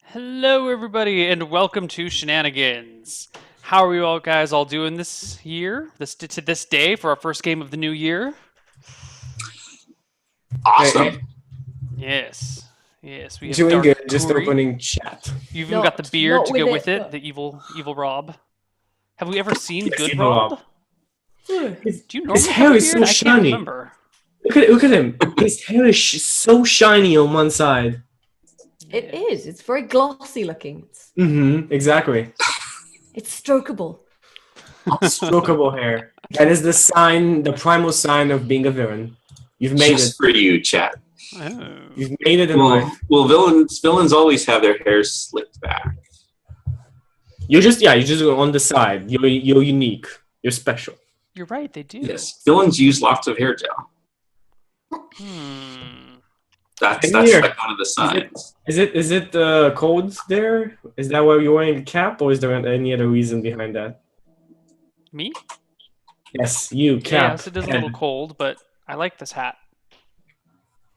Hello, everybody, and welcome to Shenanigans. How are you all guys all doing this year, to this day for our first game of the new year? Awesome. Yes, yes, we have Doing Dark good, just Kuri. opening chat. You've even got the beard Not to with go with it, it, but- the evil Rob. Have we ever seen Yes, good evil Rob? Rob. Do you His normally hair have a is so beard? I can't shiny. remember. Look at him. His hair is so shiny on one side. It is. It's very glossy looking. Exactly. It's strokeable. Strokeable hair. That is the sign, the primal sign of being a villain. You've made Just it. for you, chat. Oh. You've made it in Well, life. villains always have their hair slicked back. You're just on the side. You're unique. You're special. You're right, they do. Yes, villains use lots of hair gel. Hmm. That's Here. like one of the signs. Is it cold there? Is that why you're wearing a cap, or is there any other reason behind that? Me? Yes, you cap. Yes, it is a little cold, but I like this hat,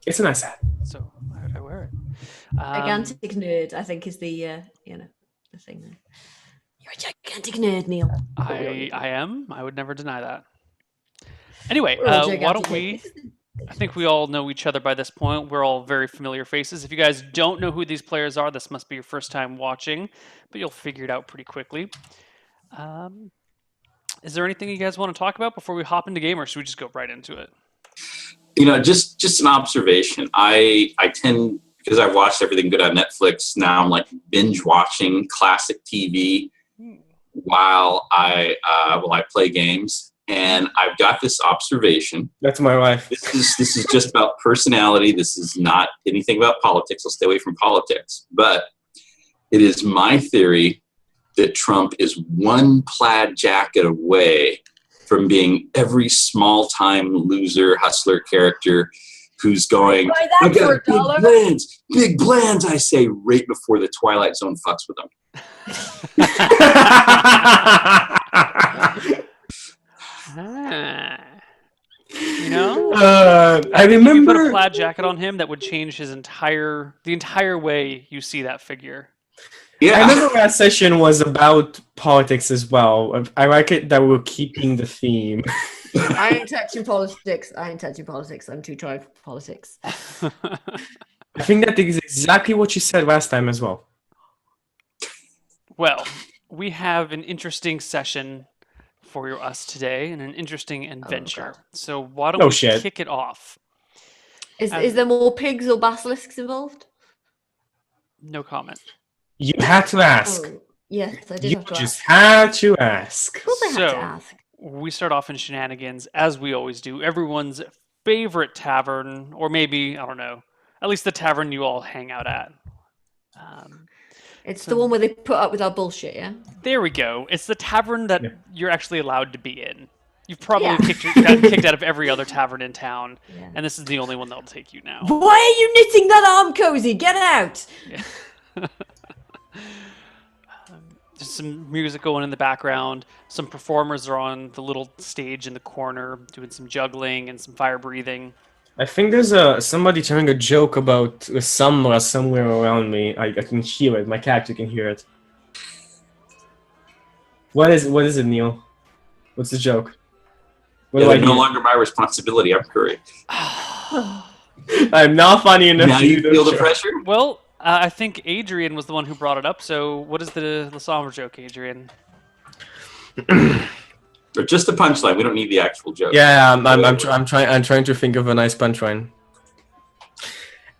It's a nice hat. so I wear it. Gigantic nerd, I think, is the the thing there. You're a gigantic nerd, Neil. I am. I would never deny that. Anyway, We're all why don't gigantic we? nerds. I think we all know each other by this point. We're all very familiar faces. If you guys don't know who these players are, this must be your first time watching, but you'll figure it out pretty quickly. Is there anything you guys want to talk about before we hop into game, or should we just go right into it? Just an observation. I tend, because I've watched everything good on Netflix, now I'm like binge watching classic TV while I play games. And I've got this observation. That's my wife. This is just about personality. This is not anything about politics. I'll stay away from politics. But it is my theory that Trump is one plaid jacket away from being every small-time loser, hustler character who's going, Buy I that for got $1. big plans, I say, right before the Twilight Zone fucks with him. You know, I if you put a remember. plaid jacket on him, that would change the entire way you see that figure. Yeah. I remember last session was about politics as well. I like it that we're keeping the theme. I ain't touching politics. I'm too tried for politics. I think that is exactly what you said last time as well. Well, we have an interesting session for us today and an interesting adventure. So why don't No we shit. kick it off? Is there more pigs or basilisks involved? No comment. You had to ask. Oh, yes, I did You have to just ask. had to ask. Of course I had So- to ask. We start off in Shenanigans, as we always do. Everyone's favorite tavern, or maybe, I don't know, at least the tavern you all hang out at. It's the one where they put up with our bullshit, yeah? There we go. It's the tavern that Yeah. you're actually allowed to be in. You've probably Yeah. gotten kicked out of every other tavern in town, Yeah. and this is the only one that'll take you now. Why are you knitting that arm cozy? Get out! There's some music going in the background. Some performers are on the little stage in the corner doing some juggling and some fire breathing. I think there's somebody telling a joke about the Samra somewhere around me. I can hear it. My character can hear it. What is it, Neil? What's the joke? What do I They're no hear? longer my responsibility. I'm Curry. I'm not funny enough Now to you do feel those the jokes. pressure? Well, I think Adrian was the one who brought it up. So, what is the Somber joke, Adrian? Or just a punchline. We don't need the actual joke. Yeah, I'm trying to think of a nice punchline.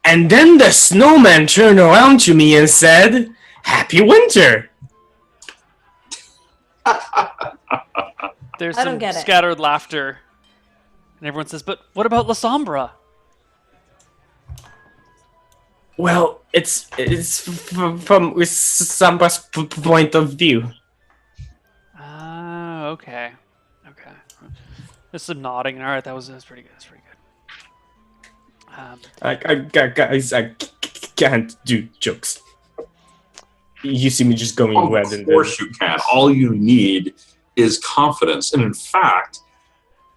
And then the snowman turned around to me and said, "Happy winter." There's I don't some get it. scattered laughter, and everyone says, "But what about La Sombra?" Well, it's from with Samba's point of view. Ah, okay. There's some nodding. All right, that's pretty good. That's pretty good. Guys, I can't do jokes. You see me just going red Of and course you can. All you need is confidence. And in fact,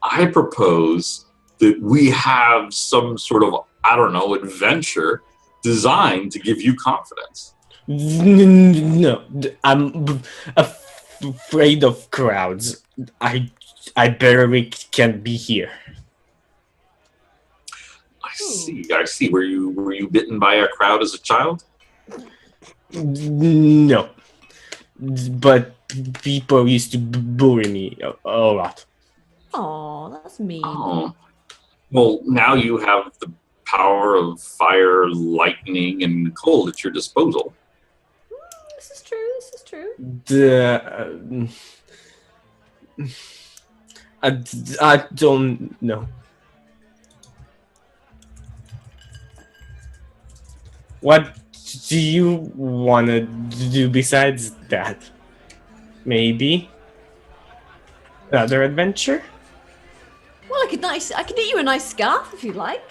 I propose that we have some sort of, I don't know, adventure designed to give you confidence. No, afraid of crowds. I barely can't be here. I see. I see. Were you bitten by a crowd as a child? No, but people used to bully me a lot. Oh, that's mean. Oh. Well, now you have the power of fire, lightning, and cold at your disposal. This is true. This is true. The I don't know. What do you want to do besides that? Maybe another adventure? Well, I could get you a nice scarf if you like.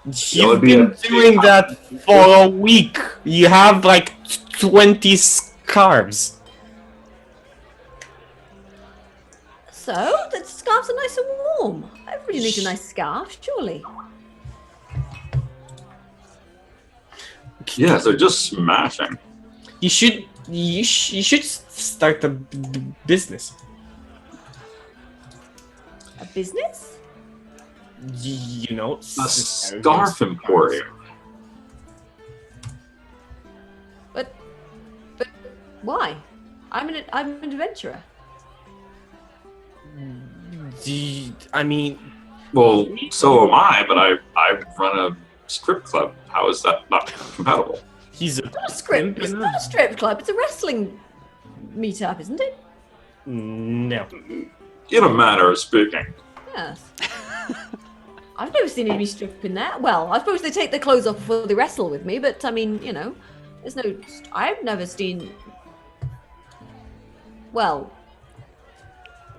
You've been doing that for a week. You have like 20 scarves. So the scarves are nice and warm. Everybody needs a nice scarf, surely. Yes, they're just smashing. You should start a business. A business? You know, A scarf emporium. But why? I'm an adventurer. I mean, Well, so am I, but I run a strip club. How is that not compatible? he's a It's not a strip club. It's a wrestling meetup, isn't it? No. In a manner of speaking. Yes. I've never seen anybody stripping there. Well, I suppose they take their clothes off before they wrestle with me, but I mean, you know, there's no. I've never seen. Well,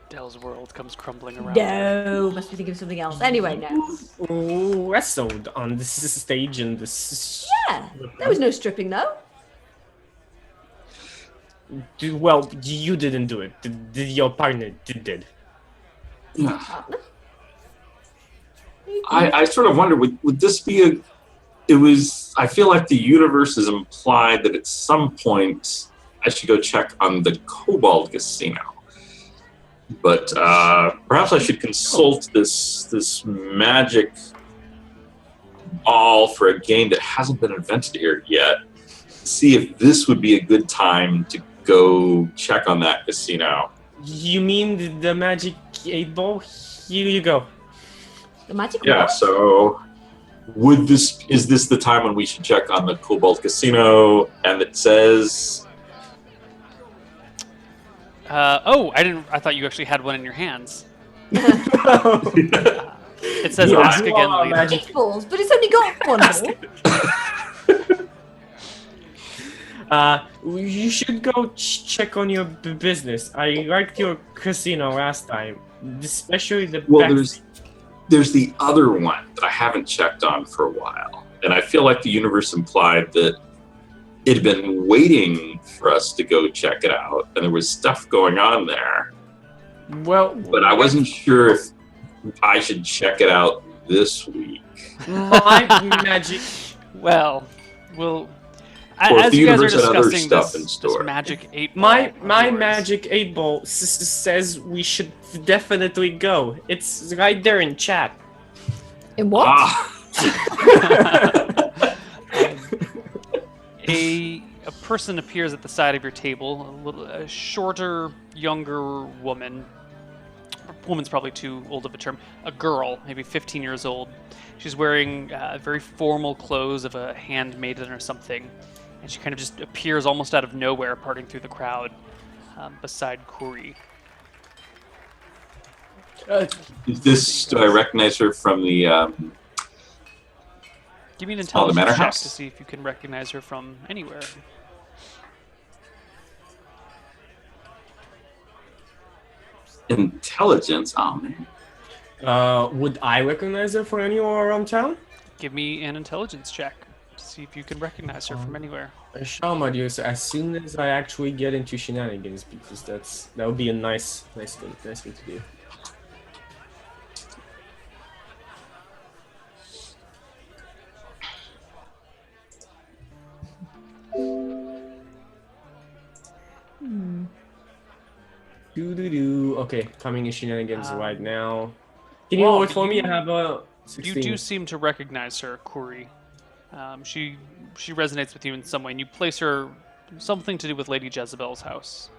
Dell's world comes crumbling around. no, must be thinking of something else. Anyway, no. Wrestled on this stage in this. Yeah, there was no stripping though. Well, you didn't do it. Your partner did. Yeah. Partner? I sort of wonder, would this be I feel like the universe is implied that at some point I should go check on the Cobalt Casino. But perhaps I should consult this magic ball for a game that hasn't been invented here yet. See if this would be a good time to go check on that casino. You mean the magic 8-ball? Here you go. The magic Yeah, wand? so is this the time when we should check on the Cobalt Casino? And it says I thought you actually had one in your hands. It says Yeah, ask you again are later. magic. Eight balls, but it's only got one ball. You should go check on your business. I liked your casino last time, especially the well, back. there's the other one that I haven't checked on for a while, and I feel like the universe implied that it had been waiting for us to go check it out, and there was stuff going on there. Well, But I wasn't sure if I should check it out this week. my magic. Well, Or as if the you guys are universe had other discussing stuff in this store. magic 8 My ball of yours, magic 8-ball says we should definitely go. It's right there in chat. In what? a person appears at the side of your table, a shorter, younger woman. Woman's probably too old of a term. A girl, maybe 15 years old. She's wearing very formal clothes of a handmaiden or something, and she kind of just appears almost out of nowhere, parting through the crowd beside Kuri. Do I recognize her from the Give me an Oh, the intelligence Manor check House? to see if you can recognize her from anywhere. intelligence? Oh man. Would I recognize her from anywhere around town? Give me an intelligence check to see if you can recognize her from anywhere. Shamadius, as soon as I actually get into Shenanigans, because that would be a nice thing to do. Okay, coming in Shenanigans right now. Can you well, roll it for me? I you- have a You 16. do seem to recognize her, Kuri. She resonates with you in some way, and you place her something to do with Lady Jezebel's house.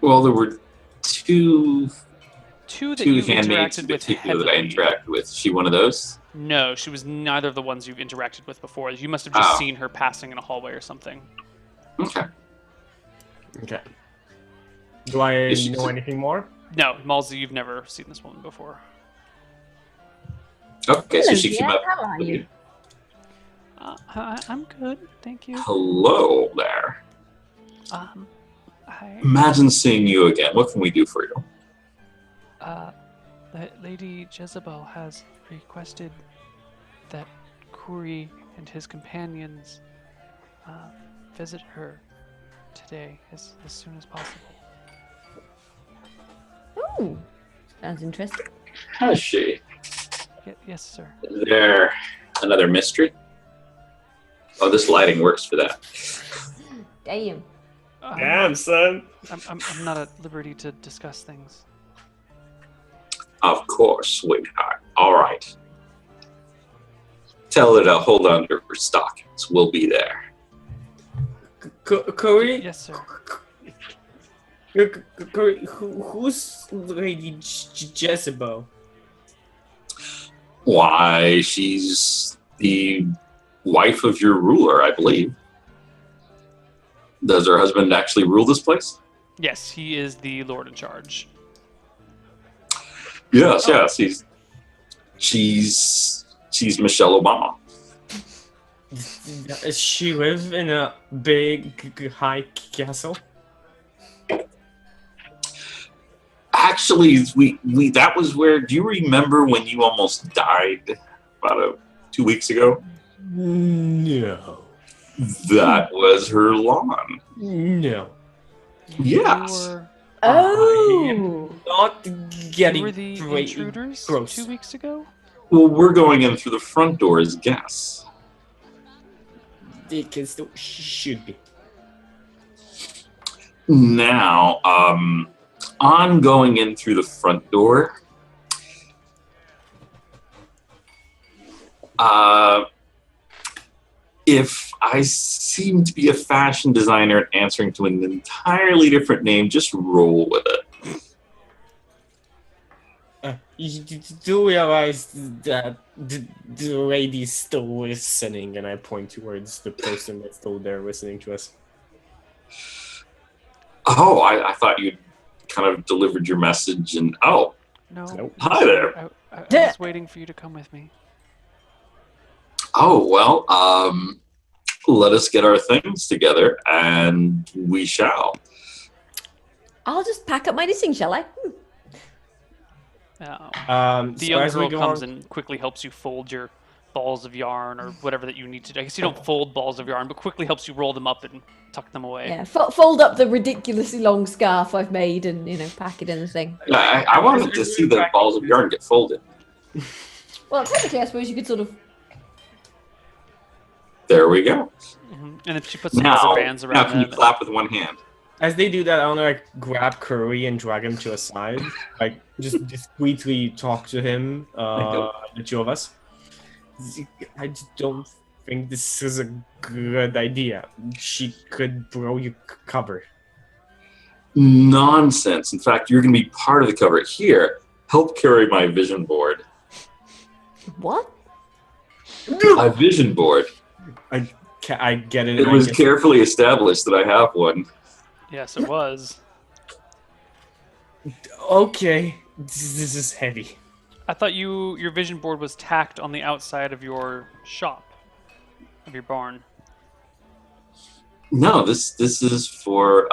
Well, there were two Two that two you've handmaids in interacted with particular that I heavily. interacted with. Is she one of those? No, she was neither of the ones you've interacted with before. You must have just Oh. seen her passing in a hallway or something. Okay. Okay. Do I Is she- know anything more? No, Malzi, you've never seen this woman before. Okay, so Hello, she came dear. up. How are you? I'm good, thank you. Hello there. I, Imagine seeing you again. What can we do for you? Lady Jezebel has requested that Kuri and his companions visit her today as soon as possible. Oh, sounds interesting. Has she? Yes, sir. Is there another mystery? Oh, this lighting works for that. Damn. Damn, son. I'm not at liberty to discuss things. Of course, sweetheart. All right. Tell her to hold on to her stockings. We'll be there. Curry? Yes, sir. Curry, who's Lady Jezebel? Why, she's the wife of your ruler, I believe. Does her husband actually rule this place? Yes, he is the Lord in charge. Yes, yes. She's Michelle Obama. Does she live in a big high castle? Actually, we that was where. Do you remember when you almost died about 2 weeks ago? No. That was her lawn. No. Yes. Oh. Not You getting were the great- intruders gross. 2 weeks ago? Well, we're going in through the front door as guests. It can still should be. Now, on going in through the front door, if I seem to be a fashion designer answering to an entirely different name, just roll with it. You do realize that the lady's still listening, and I point towards the person that's still there listening to us. Oh, I thought you kind of delivered your message and, oh, No. Nope. Hi there. I was waiting for you to come with me. oh, well, let us get our things together and we shall. I'll just pack up my knitting, shall I? The So young as we girl go comes on- and quickly helps you fold your balls of yarn or whatever that you need to do. I guess you don't fold balls of yarn, but quickly helps you roll them up and tuck them away. Yeah, fold up the ridiculously long scarf I've made and, pack it in the thing. I wanted to see the balls of yarn get folded. Well, technically, I suppose you could sort of... There we go. And then she puts some rubber bands Now around can you them. clap with one hand? As they do that, I want to grab Curry and drag him to a side, just discreetly talk to him, the two of us. I just don't think this is a good idea. She could blow your cover. Nonsense. In fact, you're going to be part of the cover. Here, help carry my vision board. What? My vision board. I get it. It I was guess- carefully established that I have one. Yes, it was. Okay, this is heavy. I thought your vision board was tacked on the outside of your shop, of your barn. No, this is for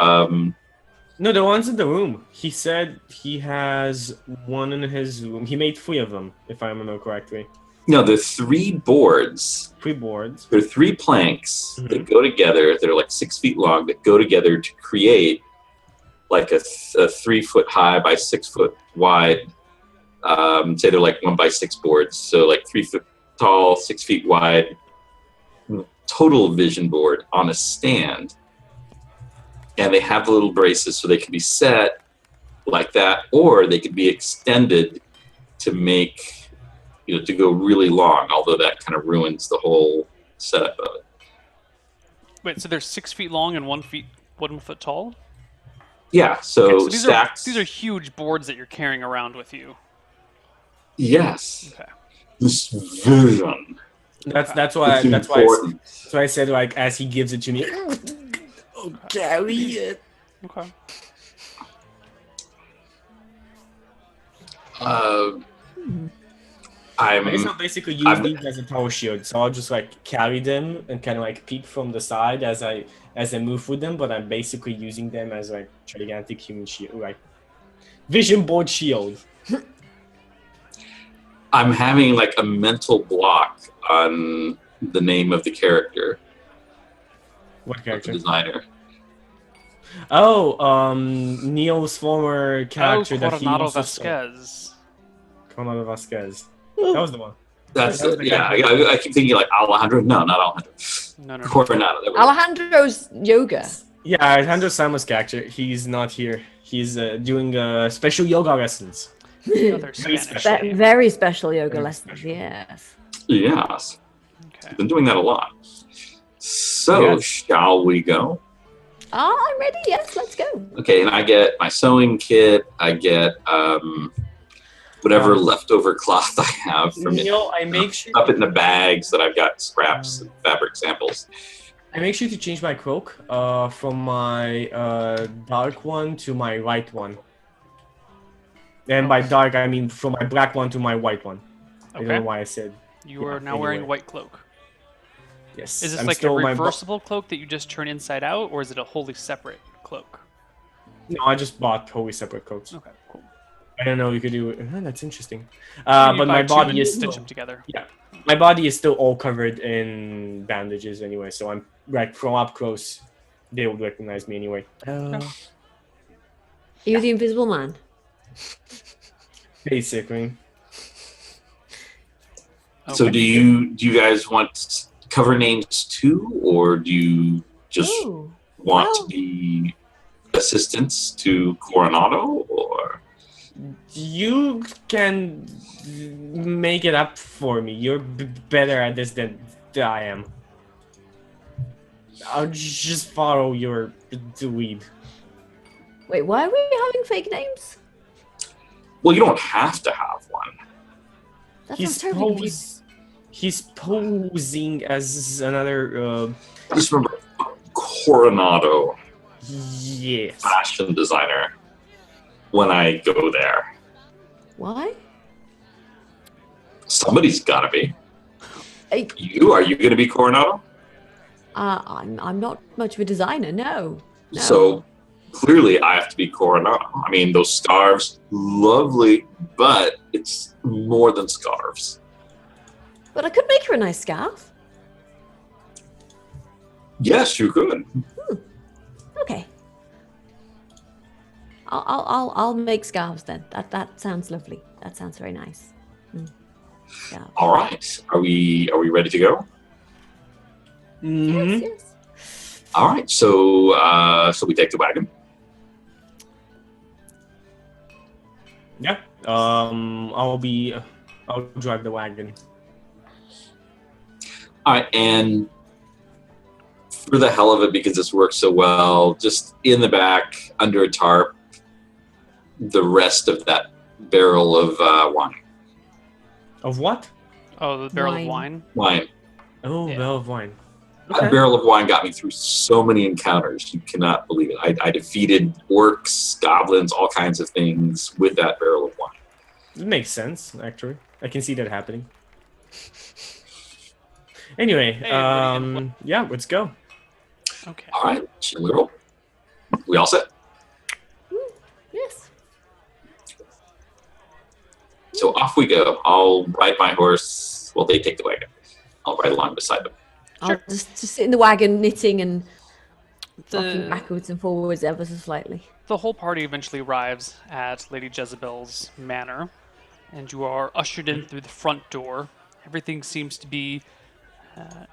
No, the one's in the room. He said he has one in his room. He made 3 of them, if I remember correctly. no, the 3 boards. 3 boards. There are 3 planks that go together. They're like 6 feet long that go together to create like a 3 foot high by 6 foot wide. Say they're like 1 by 6 boards, so like 3 foot tall, 6 feet wide. Total vision board on a stand. and they have the little braces so they can be set like that, or they could be extended to make, to go really long, although that kind of ruins the whole setup of it. Wait, so they're 6 feet long and 1 foot tall? Yeah, so, Okay, so stacked. these are huge boards that you're carrying around with you. Yes. Okay. This vision. That's why I said, like, as he gives it to me, carry it. Okay. I guess I'll basically use these as a tower shield, so I'll just like carry them and kind of like peek from the side as I move with them. But I'm basically using them as like gigantic human shield, like vision board shield. I'm having like a mental block on the name of the character. What character? The designer. Oh, Neil's former character that he Coronado also Vasquez. Coronado Vasquez. That was the one. That's I keep thinking like Alejandro. No, not Alejandro. No. Coronado. Alejandro's yoga. Yeah, Alejandro Samos' character. He's not here. He's doing special yoga lessons. Very special yoga lessons. Yes. Yes. Okay. I've been doing that a lot. So, shall we go? I'm ready. Yes, let's go. Okay, and I get my sewing kit. I get whatever leftover cloth I have from Neil, I make sure up in the bags that I've got scraps and fabric samples. I make sure to change my cloak from my dark one to my white one. And by dark, I mean from my black one to my white one. I don't know why I said. You are now wearing a white cloak. Yes. Is this like a reversible cloak that you just turn inside out, or is it a wholly separate cloak? No, I just bought wholly separate coats. Okay, cool. I don't know you could do it. That's interesting. But my body is stitch them together. Yeah, my body is still all covered in bandages anyway, so I'm like from up close, they would recognize me anyway. Are you the Invisible Man? Basically. Okay. So do you guys want cover names too, or do you just want to be assistants to Coronado, or? You can make it up for me. You're better at this than I am. I'll just follow your dweeb. Wait, why are we having fake names? Well, you don't have to have one. That sounds terribly confusing. He's posing as another. Just remember, Coronado. Yes. Fashion designer. When I go there. Why? Somebody's gotta be. Are you gonna be Coronado? I'm not much of a designer, no. So clearly I have to be Coronado. I mean, those scarves, lovely, but it's more than scarves. But I could make her a nice scarf. Yes, you could. Okay. I'll make scarves then. That sounds lovely. That sounds very nice. Yeah. All right. Are we ready to go? Mm-hmm. Yes. All right. So we take the wagon. Yeah. I'll drive the wagon. All right, and for the hell of it, because this works so well, just in the back, under a tarp, the rest of that barrel of wine. Of what? Oh, the barrel of wine? Wine. Oh, barrel of wine. That barrel of wine got me through so many encounters. You cannot believe it. I defeated orcs, goblins, all kinds of things with that barrel of wine. It makes sense, actually. I can see that happening. Anyway, yeah, let's go. Okay. All right, shall we roll? We all set? Yes. So off we go. I'll ride my horse. Well, they take the wagon. I'll ride along beside them. I'll just sit in the wagon knitting and rocking backwards and forwards ever so slightly. The whole party eventually arrives at Lady Jezebel's manor, and you are ushered in through the front door. Everything seems to be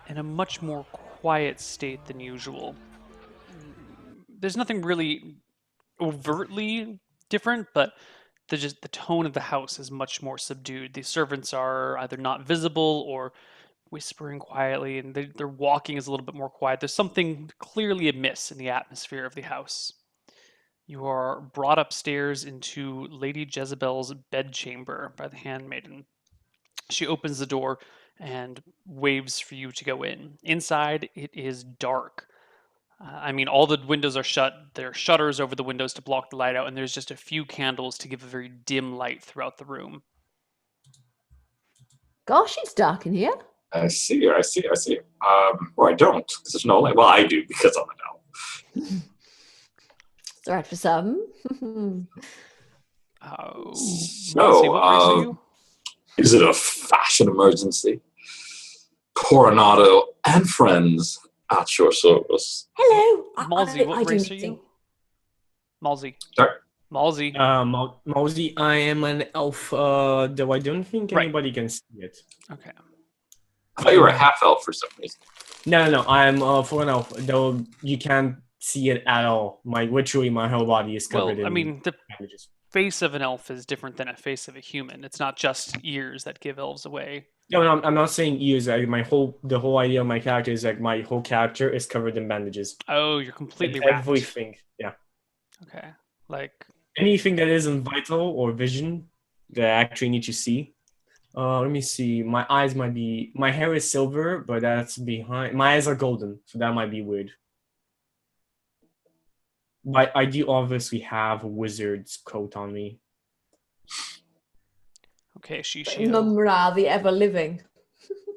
in a much more quiet state than usual. there's nothing really overtly different, but the tone of the house is much more subdued. The servants are either not visible or whispering quietly, and their walking is a little bit more quiet. There's something clearly amiss in the atmosphere of the house. You are brought upstairs into Lady Jezebel's bedchamber by the handmaiden. She opens the door and waves for you to go in. Inside, it is dark. I mean, all the windows are shut. There are shutters over the windows to block the light out, and there's just a few candles to give a very dim light throughout the room. Gosh, it's dark in here. I see. Or I don't, because there's no light. Well, I do, because I'm an elf. It's all right for some. Oh, So, what race are you? Is it a fashion emergency? Coronado and friends at your service. Hello. Malsey, what do race are need to- you? Malsey. Sorry. Malsey. Mosey, I am an elf, though I don't think Right. anybody can see it. Okay. I thought you were a half elf for some reason. No, I'm for an elf, though you can't see it at all. Literally, my whole body is covered Well, I in mean, the bandages. face of an elf is different than a face of a human. It's not just ears that give elves away. No, I'm not saying ears. Like, the whole idea of my character is like my whole character is covered in bandages. Oh, you're completely And wrapped. everything, yeah. Okay. Like, Anything that isn't vital or vision that I actually need to see. Let me see. My eyes might be. My hair is silver, but that's behind. My eyes are golden, so that might be weird. But I do obviously have a wizard's coat on me. okay, she. Mumra, the ever living.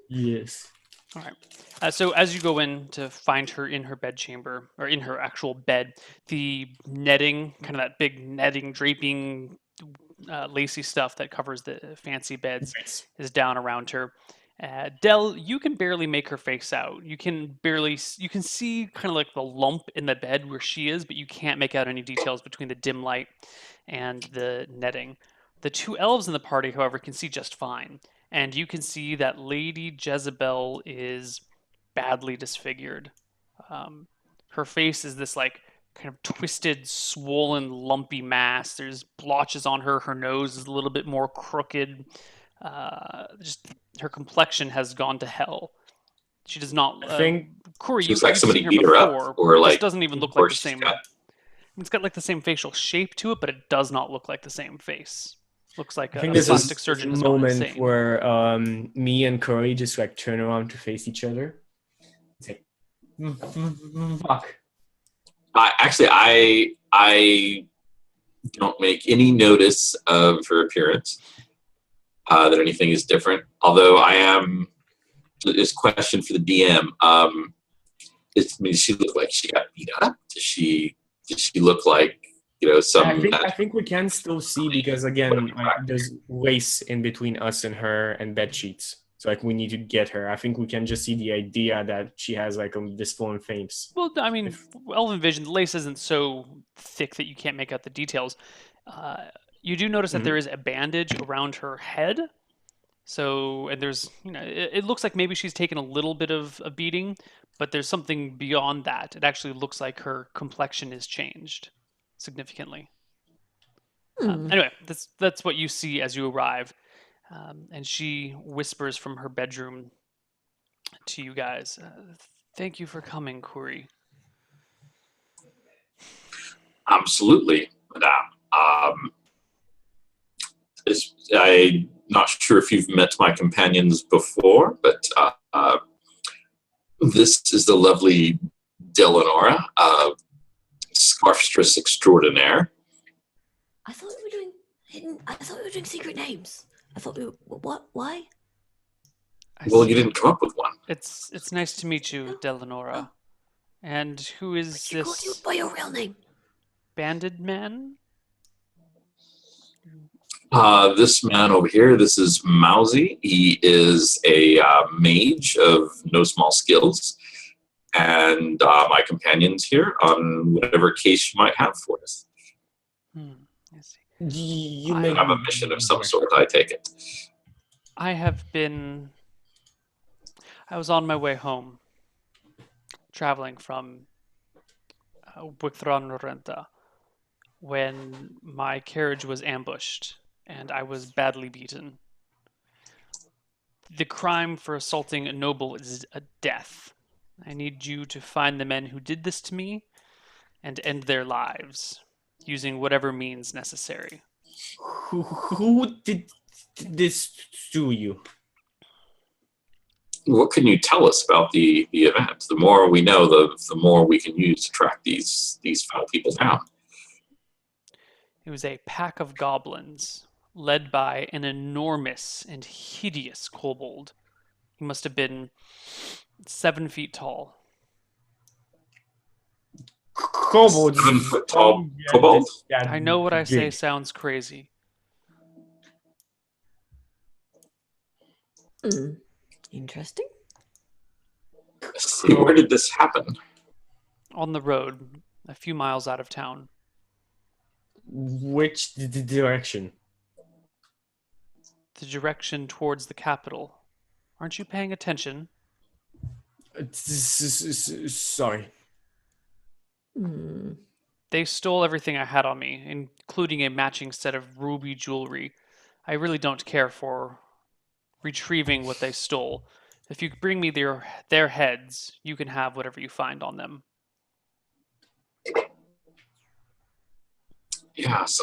Yes. All right. So as you go in to find her in her bedchamber, or in her actual bed, the netting, kind of that big netting, draping, lacy stuff that covers the fancy beds, Yes. is down around her. Dell, you can barely make her face out. You can see kind of like the lump in the bed where she is, but you can't make out any details between the dim light and the netting. The two elves in the party, however, can see just fine. And you can see that Lady Jezebel is badly disfigured. Her face is this like kind of twisted, swollen, lumpy mass. There's blotches on her. Her nose is a little bit more crooked. Just her complexion has gone to hell. She does not. I think Corey, She looks you've like somebody seen her beat her up, before. or This like, doesn't even look or like the she's same. got- It's got like the same facial shape to it, but it does not look like the same face. Looks like I a think this plastic is surgeon a has gone moment insane. where me and Curry just like turn around to face each other. It's like, fuck. I don't make any notice of her appearance, that anything is different. Although I am, this question for the DM. Does she look like she got beat up? Does she look like, some? I think we can still see because again, there's lace in between us and her and bed sheets. So like we need to get her. I think we can just see the idea that she has like this fallen face. Well, I mean, Elven Vision, the lace isn't so thick that you can't make out the details. You do notice that there is a bandage around her head. So, and there's, it looks like maybe she's taken a little bit of a beating, but there's something beyond that. It actually looks like her complexion is changed significantly. Anyway, that's what you see as you arrive. And she whispers from her bedroom to you guys, thank you for coming, Kuri. Absolutely, madame. I'm not sure if you've met my companions before, but this is the lovely Delanora, scarfstress extraordinaire. I thought we were doing hidden. I thought we were doing secret names. I thought we were. What? Why? Well, you didn't come up with one. It's nice to meet you, Delanora. And who is You called you this by your real name. banded man? This man over here, this is Mousy. He is a mage of no small skills. And my companions here on whatever case you might have for us. I see. You I make have a mission of some sort, I take it. I was on my way home, traveling from Wicthron Renta when my carriage was ambushed and I was badly beaten. The crime for assaulting a noble is a death. I need you to find the men who did this to me and end their lives, using whatever means necessary. Who did this to you? What can you tell us about the event? The more we know, the more we can use to track these foul people down. It was a pack of goblins, led by an enormous and hideous kobold. He must have been 7 feet tall. Kobold. 7 foot tall kobold? I know what I say sounds crazy. Interesting. See, where did this happen? On the road, a few miles out of town. Which direction? The direction towards the capital. Aren't you paying attention? Sorry. They stole everything I had on me, including a matching set of ruby jewelry. I really don't care for retrieving what they stole. If you bring me their heads, you can have whatever you find on them. Yes.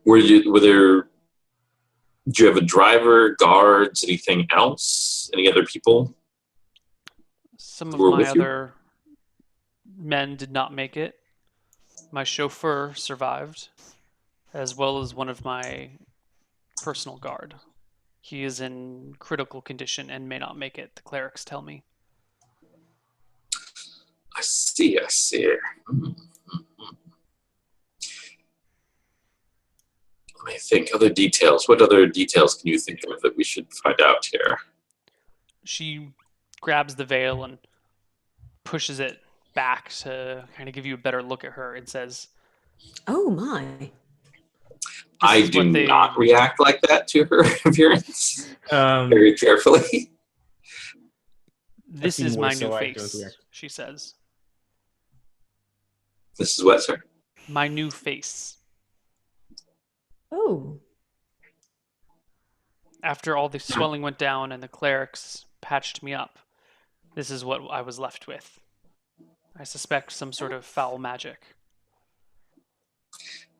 Were there? Do you have a driver, guards, anything else? Any other people? Some of Who were my with you? other men did not make it. My chauffeur survived, as well as one of my personal guard. He is in critical condition and may not make it, the clerics tell me. I see. Mm. Let me think. Other details. What other details can you think of that we should find out here? She grabs the veil and pushes it back to kind of give you a better look at her and says, Oh my. I do not react like that to her appearance. Very carefully. This I've is seen my worse, new so I face, don't react. she says. This is what, sir? My new face. Oh. After all the swelling went down and the clerics patched me up, this is what I was left with. I suspect some sort of foul magic.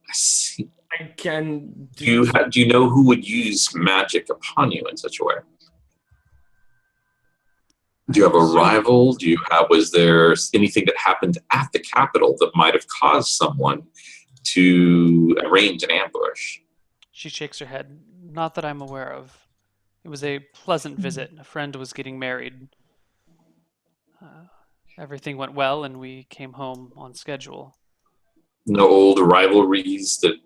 I see. I can. Do you know who would use magic upon you in such a way? Do you have a rival? Was there anything that happened at the Capitol that might have caused someone to arrange an ambush? She shakes her head. Not that I'm aware of. It was a pleasant visit. A friend was getting married. Everything went well, and we came home on schedule. No old rivalries that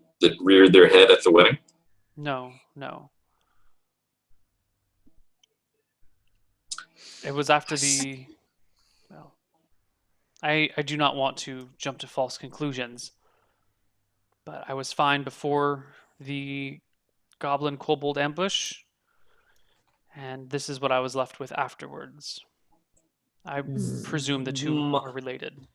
reared their head at the wedding? No. It was after the... Well, I do not want to jump to false conclusions, but I was fine before the Goblin Kobold ambush, and this is what I was left with afterwards. I presume the two are related.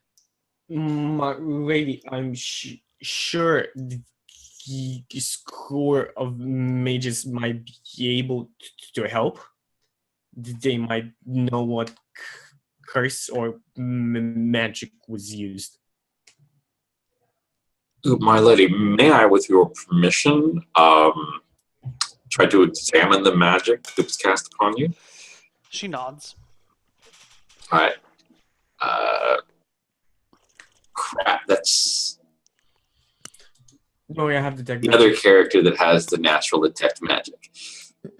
My lady, I'm sure the score of mages might be able to help. They might know what curse or magic was used. My lady, may I, with your permission, try to examine the magic that was cast upon you? She nods. All right. Crap, that's No, I have detect the magic. other character that has the natural detect magic.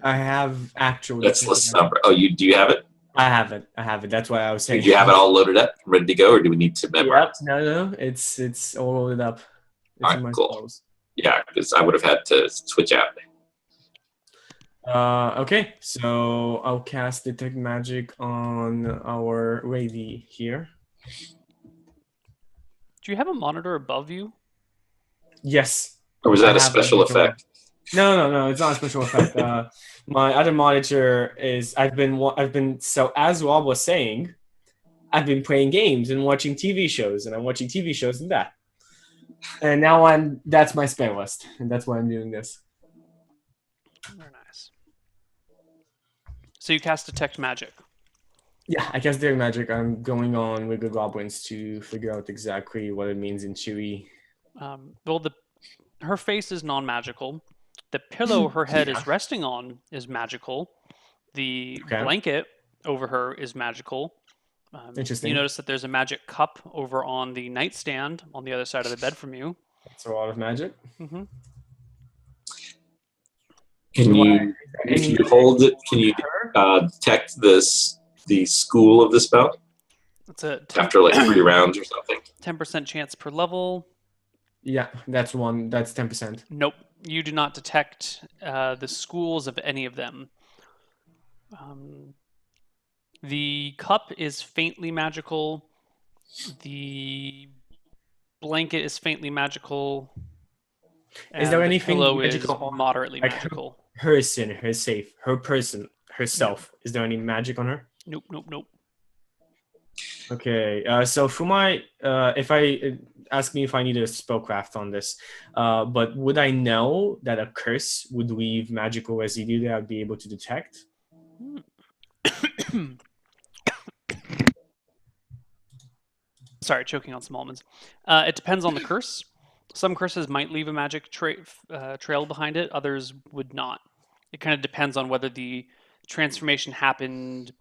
I have actual. That's less number. Oh, do you have it? I have it. That's why I was saying. Do you have it all loaded up, ready to go, or do we need to memorize? Yep. No, it's all loaded up. It's All in my right, cool. spells. Yeah, because I would have had to switch out. Okay, so I'll cast detect magic on our lady here. Do you have a monitor above you? Yes. Or was I that a have special it. effect? No, it's not a special effect. My other monitor is I've been so as Rob was saying, I've been playing games and watching TV shows, and I'm watching TV shows and that. And now that's my spell list, and that's why I'm doing this. Very nice. So you cast Detect Magic. Yeah, I cast Detect Magic. I'm going on with the goblins to figure out exactly what it means in Chewy. Well, her face is non-magical. The pillow her head is resting on is magical. The blanket over her is magical. Interesting. You notice that there's a magic cup over on the nightstand on the other side of the bed from you. That's a lot of magic. Mm-hmm. Can you, if you hold it, can you detect the school of the spell? It's a after like 3 rounds or something. 10% chance per level. Yeah, that's 10%. Nope, you do not detect the schools of any of them. The cup is faintly magical. The blanket is faintly magical. Is there anything the pillow magical is moderately like magical? Her sin, her safe, her person, herself. Is there any magic on her? Nope. Okay, so for my, if I ask me if I need a spellcraft on this, but would I know that a curse would leave magical residue that I'd be able to detect? Sorry, choking on some almonds. It depends on the curse. Some curses might leave a magic trail behind it. Others would not. It kind of depends on whether the transformation happened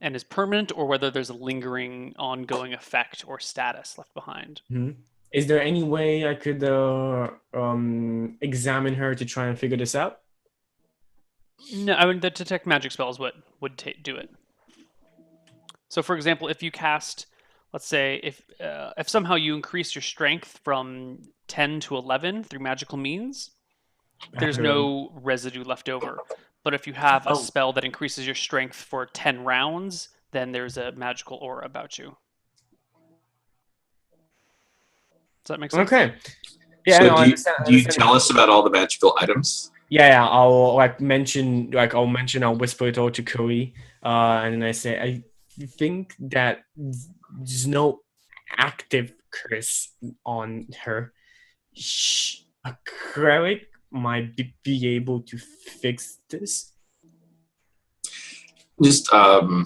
and is permanent, or whether there's a lingering, ongoing effect or status left behind. Mm-hmm. Is there any way I could examine her to try and figure this out? No, I mean the detect magic spell is what would do it. So, for example, if you cast, let's say, if somehow you increase your strength from 10 to 11 through magical means, there's no residue left over. But if you have a spell that increases your strength for 10 rounds, then there's a magical aura about you. Does that make sense? Okay. Yeah, so no, do you tell us about all the magical items? Yeah, I'll mention, I'll whisper it all to Curry, and then I say, I think that there's no active curse on her. A cleric might be able to fix this. Just a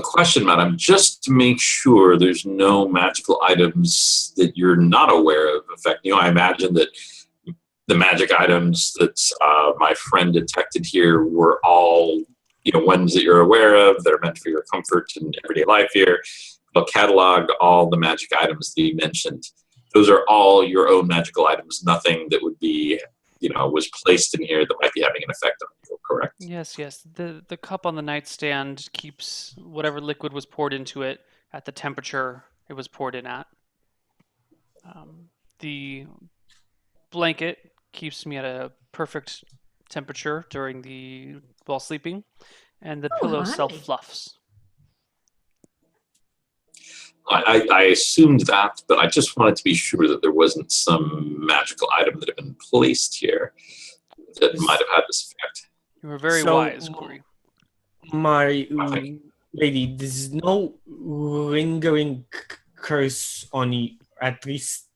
question, madam, just to make sure there's no magical items that you're not aware of affecting you. I imagine that the magic items that my friend detected here were all, ones that you're aware of. They're meant for your comfort in everyday life here. I'll catalog all the magic items that you mentioned. Those are all your own magical items. Nothing that would be, was placed in here that might be having an effect on you, correct? Yes. The cup on the nightstand keeps whatever liquid was poured into it at the temperature it was poured in at. The blanket keeps me at a perfect temperature while sleeping, and the pillow self-fluffs. I assumed that, but I just wanted to be sure that there wasn't some magical item that had been placed here that might have had this effect. You were very wise, Corey. My lady, there's no lingering curse on you, at least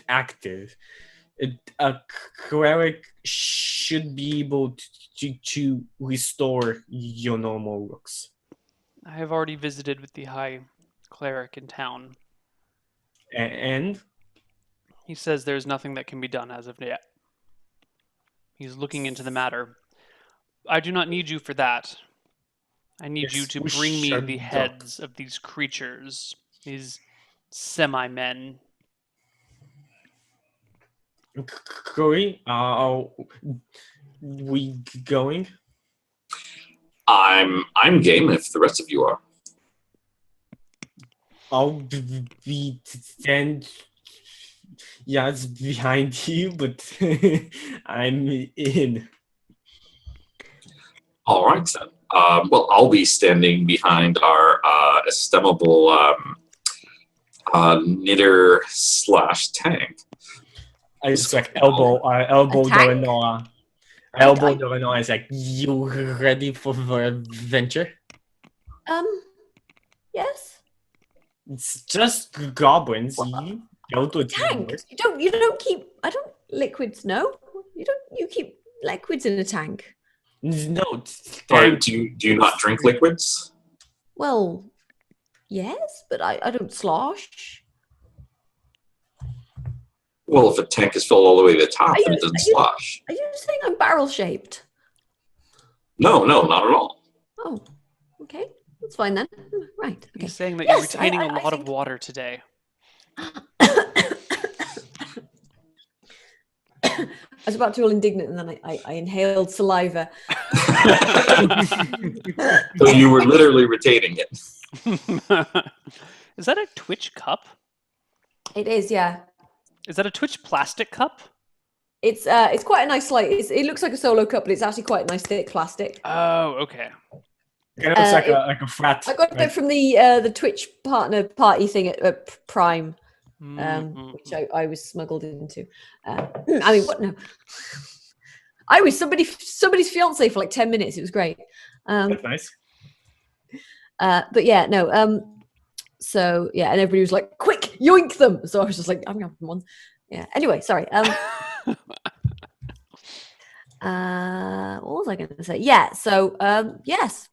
active. A cleric should be able to restore your normal looks. I have already visited with the high cleric in town. And? He says there's nothing that can be done as of yet. He's looking into the matter. I do not need you for that. I need you to bring me the heads of these creatures, these semi-men. Corey, are we going? I'm game if the rest of you are. I'll be it's behind you, but I'm in. All right, then. Well, I'll be standing behind our estimable knitter / tank. I just elbow Doranoa. Elbow Doranoa is like, you ready for the adventure? Yes. It's just goblins. What? You go to a Tank. You don't keep. I don't liquids. No, you don't. You keep liquids in a tank. No, Or tank. do you not drink liquids? Well, yes, but I don't slosh. Well, if a tank is filled all the way to the top, Are you, then it doesn't are you, slosh. are you saying I'm barrel shaped? No, not at all. Oh, okay, that's fine then. Right. Okay. He's saying that Yes, you're retaining I a lot of think- water today. I was about to feel indignant, and then I inhaled saliva. So you were literally retaining it. Is that a Twitch cup? It is, yeah. Is that a Twitch plastic cup? It's quite a nice it looks like a solo cup, but it's actually quite nice thick plastic. Oh, okay. It looks like a frat. I got right? it from the Twitch partner party thing at Prime, Mhm. which I was smuggled into. I mean, what? No, I was somebody's fiance for like 10 minutes. It was great. That's nice. But yeah, no. So yeah, and everybody was like, "Quick, yoink them!" So I was just like, "I'm gonna have one." Yeah. Anyway, sorry. What was I going to say? Yeah. So yes,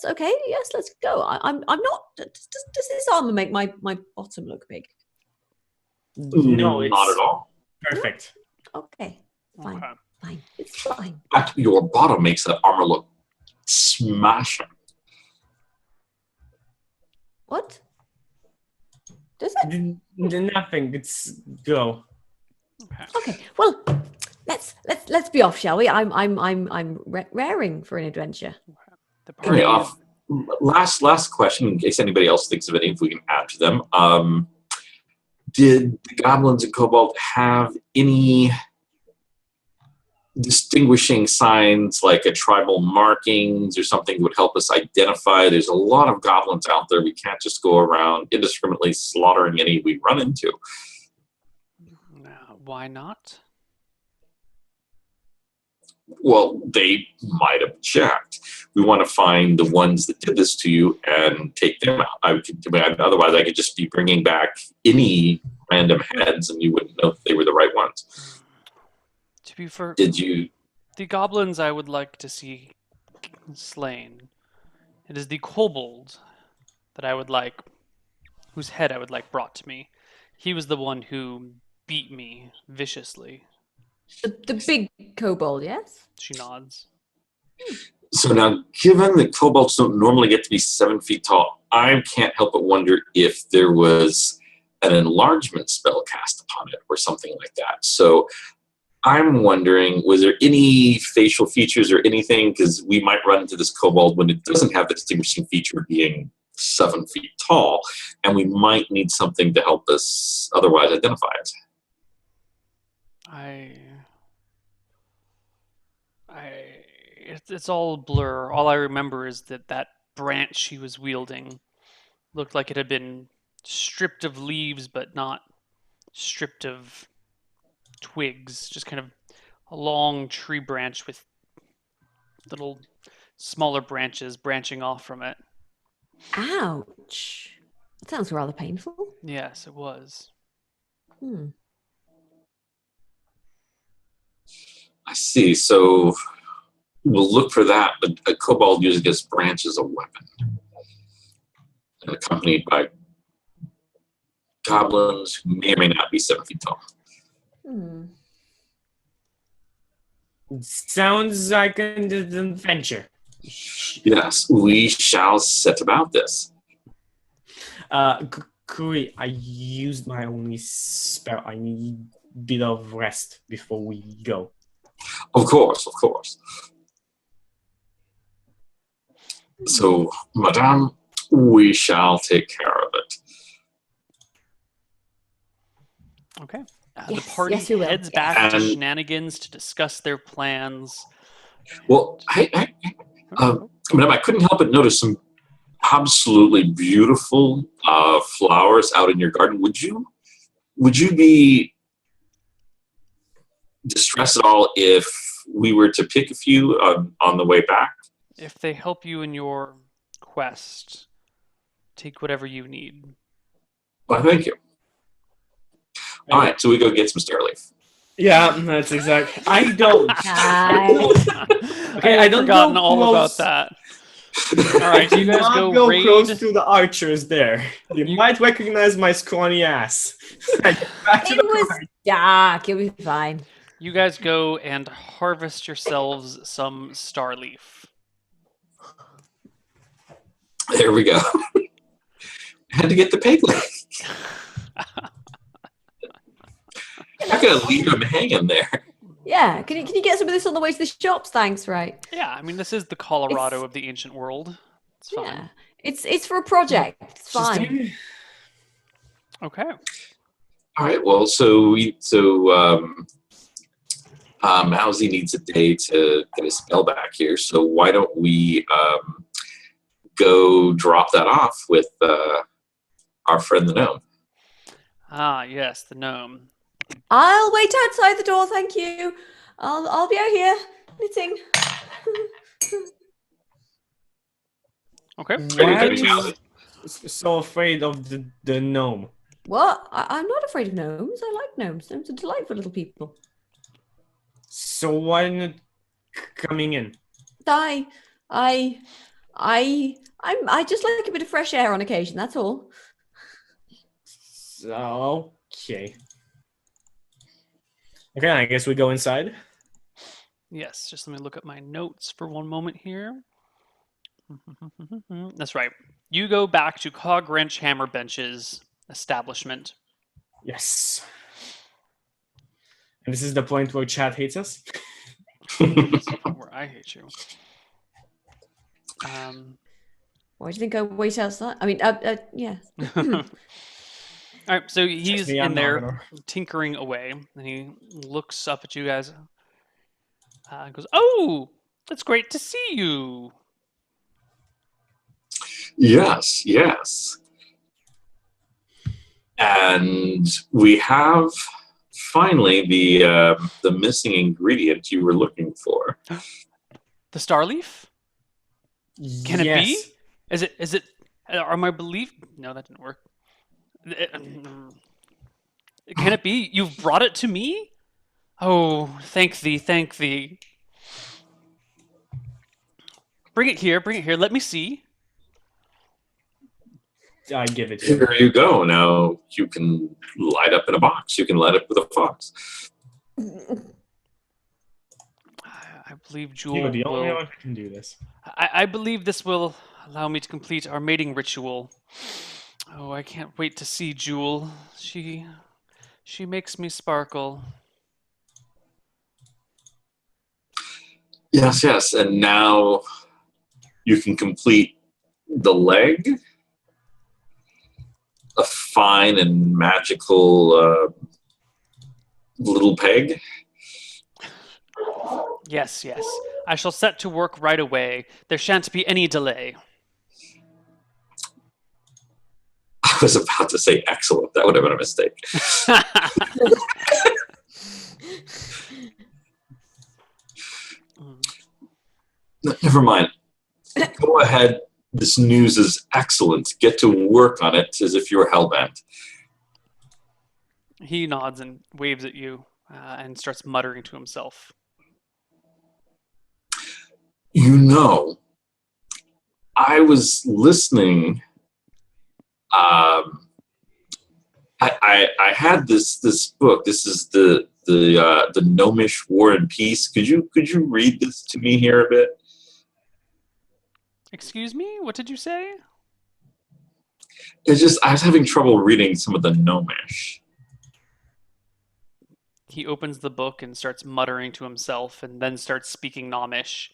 okay. Yes, let's go. I'm not. Does this armor make my bottom look big? No, it's Not at all. perfect. Okay, fine, Okay. fine. It's fine. In fact, your bottom makes that armor look smashing. What? Does it? Nothing. It's go. Okay. Well, let's be off, shall we? I'm raring for an adventure. The Hurry party off. Last question, in case anybody else thinks of any, if we can add to them. Did the goblins and kobold have any distinguishing signs, like a tribal markings or something that would help us identify? There's a lot of goblins out there. We can't just go around indiscriminately slaughtering any we run into. Why not? Well, they might have checked. We want to find the ones that did this to you and take them out. Otherwise, I could just be bringing back any random heads, and you wouldn't know if they were the right ones. To be fair, Did you? the goblins I would like to see slain. It is the kobold that I would like, whose head I would like brought to me. He was the one who beat me viciously. The big kobold, yes. She nods. So now, given that kobolds don't normally get to be 7 feet tall, I can't help but wonder if there was an enlargement spell cast upon it or something like that. So I'm wondering, was there any facial features or anything? Because we might run into this kobold when it doesn't have the distinguishing feature of being 7 feet tall, and we might need something to help us otherwise identify it. It's all a blur. All I remember is that branch she was wielding looked like it had been stripped of leaves, but not stripped of twigs. Just kind of a long tree branch with little smaller branches branching off from it. Ouch. That sounds rather painful. Yes, it was. I see. So we'll look for that, but a kobold using its branch as a weapon, and accompanied by goblins who may or may not be 7 feet tall. Sounds like an adventure. Yes, we shall set about this. Kuri, I used my only spell. I need a bit of rest before we go. Of course. So, madame, we shall take care of it. Okay. Yes, the party yes, we will. heads Yes. back to And- Shenanigans to discuss their plans. Well, madame, I couldn't help but notice some absolutely beautiful flowers out in your garden. Would you be distressed at all if we were to pick a few on the way back? If they help you in your quest, take whatever you need. Well, thank you. All right, so we go get some Starleaf. Yeah, that's exact. I don't. Nice. Okay, I I had don't forgotten go all close. about that. All right, you Do guys not go go raid. close to the archers there. They You- might recognize my scrawny ass. I get back to It the was party. dark. It'll be fine. You guys go and harvest yourselves some Starleaf. There we go. Had to get the peg leg. I'm not gonna leave him hanging there. Yeah. Can you get some of this on the way to the shops? Thanks. Right. Yeah, I mean, this is the Colorado It's- of the ancient world. It's fine. Yeah. It's for a project. It's Just fine. Okay. All right. Well, Mousy needs a day to get his spell back here. So why don't we go drop that off with our friend the gnome? Ah, yes, the gnome. I'll wait outside the door. Thank you. I'll be out here knitting. Okay. Why are Pretty you good. so afraid of the gnome? What? I'm not afraid of gnomes. I like gnomes. Gnomes are delightful little people. So why not coming in? I just like a bit of fresh air on occasion. That's all. So, okay. Okay, I guess we go inside. Yes, just let me look at my notes for one moment here. That's right. You go back to Cog Wrench Hammer Bench's establishment. Yes. And this is the point where Chad hates us. Where I hate you. Why do you think I wait outside? I mean, yeah. All right, so he's me, in I'm there not gonna- tinkering away, and he looks up at you guys. And goes, "Oh, it's great to see you." Yes, yes. And we have finally the missing ingredient you were looking for. The Starleaf? Can it be? Yes. Is it? Are my belief? No, that didn't work. Can it be? You've brought it to me? Oh, thank thee, thank thee. Bring it here, bring it here. Let me see. I give it to you. Here you go. Now you can light up in a box. You can light up with a fox. I believe Jewel You're the only will. one who can do this. I believe this will allow me to complete our mating ritual. Oh, I can't wait to see Jewel. She makes me sparkle. Yes, yes. And now you can complete the leg. A fine and magical little peg. Yes, yes. I shall set to work right away. There shan't be any delay. I was about to say excellent. That would have been a mistake. Never mind. Go ahead. This news is excellent. Get to work on it as if you were hellbent. He nods and waves at you and starts muttering to himself. You know, I was listening. I had this book. This is the Gnomish War and Peace. Could you read this to me here a bit? Excuse me? What did you say? It's just I was having trouble reading some of the Gnomish. He opens the book and starts muttering to himself and then starts speaking Gnomish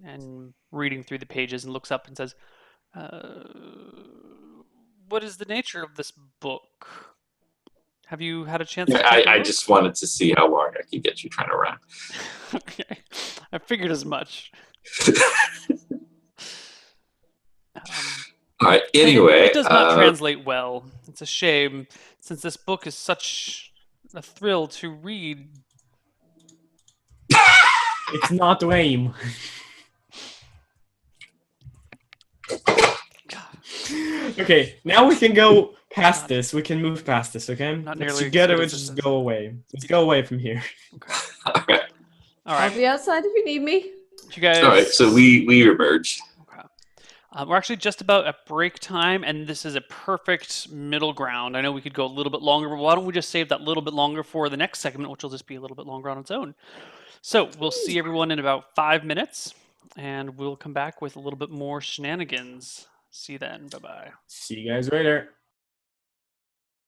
and reading through the pages and looks up and says, what is the nature of this book? Have you had a chance to Yeah, take a I look? just wanted to see how long I could get you trying to run. Okay. I figured as much. All right. It- Anyway, it does not translate well. It's a shame, since this book is such a thrill to read. It's not lame. Okay, now we can go past this. We can move past this, okay? Not Let's nearly as together, good let's as just this go away. Let's go away from here. Okay. All right. All I'll right. be outside if you need me. You guys. All right. So we emerge. Okay. We're actually just about at break time, and this is a perfect middle ground. I know we could go a little bit longer, but why don't we just save that little bit longer for the next segment, which will just be a little bit longer on its own. So we'll see everyone in about 5 minutes, and we'll come back with a little bit more shenanigans. See you then. Bye-bye. See you guys later.